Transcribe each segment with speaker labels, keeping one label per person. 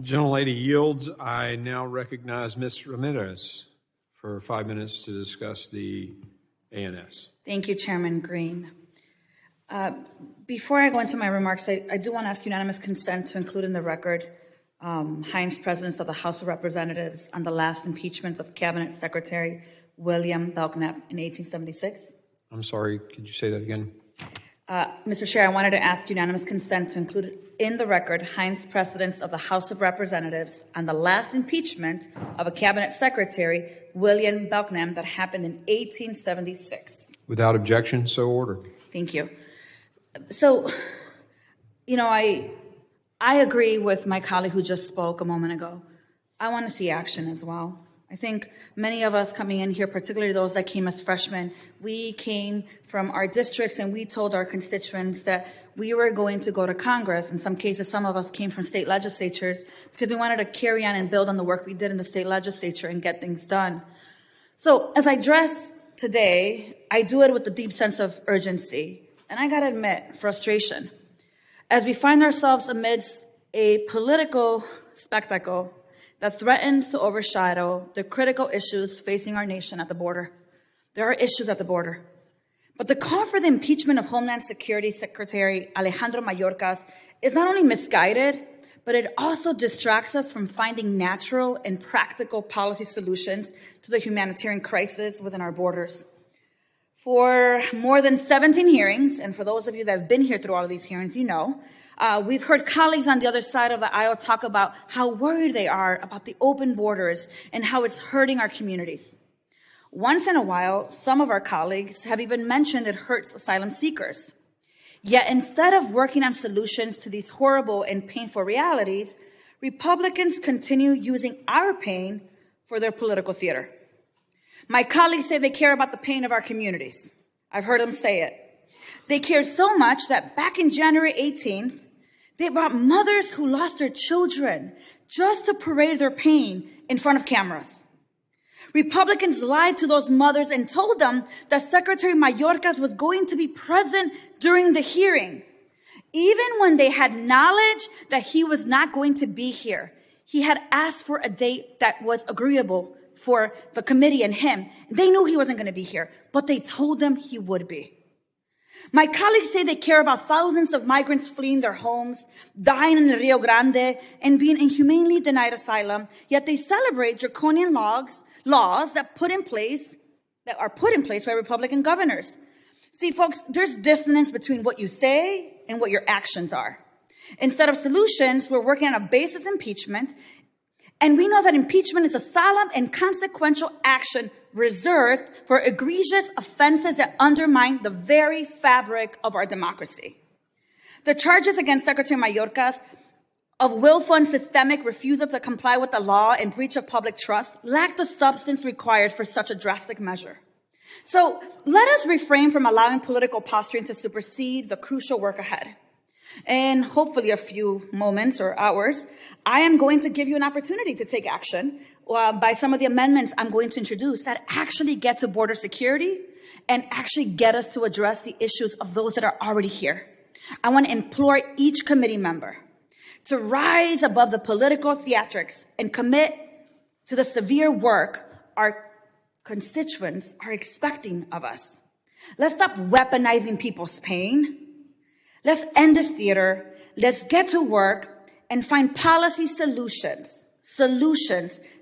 Speaker 1: Gentlelady yields. I now recognize Ms. Ramirez for 5 minutes to discuss the ANS.
Speaker 2: Thank you, Chairman Green. Before I go into my remarks, I do want to ask unanimous consent to include in the record Hines Presidents of the House of Representatives on the last impeachment of Cabinet Secretary William Belknap in 1876.
Speaker 1: I'm sorry, could you say that again?
Speaker 2: Mr. Chair, I wanted to ask unanimous consent to include in the record Hines Presidents of the House of Representatives on the last impeachment of a Cabinet Secretary, William Belknap, that happened in 1876.
Speaker 1: Without objection, so ordered.
Speaker 2: Thank you. So, I agree with my colleague who just spoke a moment ago. I want to see action as well. I think many of us coming in here, particularly those that came as freshmen, we came from our districts and we told our constituents that we were going to go to Congress. In some cases, some of us came from state legislatures because we wanted to carry on and build on the work we did in the state legislature and get things done. So as I address today, I do it with a deep sense of urgency. And I got to admit, frustration. As we find ourselves amidst a political spectacle that threatens to overshadow the critical issues facing our nation at the border. There are issues at the border. But the call for the impeachment of Homeland Security Secretary Alejandro Mayorkas is not only misguided, but it also distracts us from finding natural and practical policy solutions to the humanitarian crisis within our borders. For more than 17 hearings, and for those of you that have been here through all of these hearings, we've heard colleagues on the other side of the aisle talk about how worried they are about the open borders and how it's hurting our communities. Once in a while, some of our colleagues have even mentioned it hurts asylum seekers. Yet instead of working on solutions to these horrible and painful realities, Republicans continue using our pain for their political theater. My colleagues say they care about the pain of our communities. I've heard them say it. They cared so much that back in January 18th, they brought mothers who lost their children just to parade their pain in front of cameras. Republicans lied to those mothers and told them that Secretary Mayorkas was going to be present during the hearing. Even when they had knowledge that he was not going to be here, he had asked for a date that was agreeable for the committee and him. They knew he wasn't going to be here, but they told him he would be. My colleagues say they care about thousands of migrants fleeing their homes, dying in the Rio Grande, and being inhumanely denied asylum, yet they celebrate draconian laws that are put in place by Republican governors. See, folks, there's dissonance between what you say and what your actions are. Instead of solutions, we're working on a basis impeachment, and we know that impeachment is a solemn and consequential action reserved for egregious offenses that undermine the very fabric of our democracy. The charges against Secretary Mayorkas of willful and systemic refusal to comply with the law and breach of public trust lack the substance required for such a drastic measure. So let us refrain from allowing political posturing to supersede the crucial work ahead. In hopefully a few moments or hours, I am going to give you an opportunity to take action by some of the amendments I'm going to introduce that actually get to border security and actually get us to address the issues of those that are already here. I want to implore each committee member to rise above the political theatrics and commit to the severe work our constituents are expecting of us. Let's stop weaponizing people's pain. Let's end this theater. Let's get to work and find policy solutions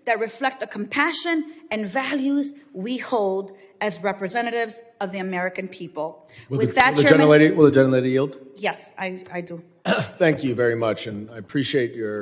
Speaker 2: that reflect the compassion and values we hold as representatives of the American people.
Speaker 3: Will the gentlelady yield?
Speaker 2: Yes, I do.
Speaker 3: Thank you very much, and I appreciate your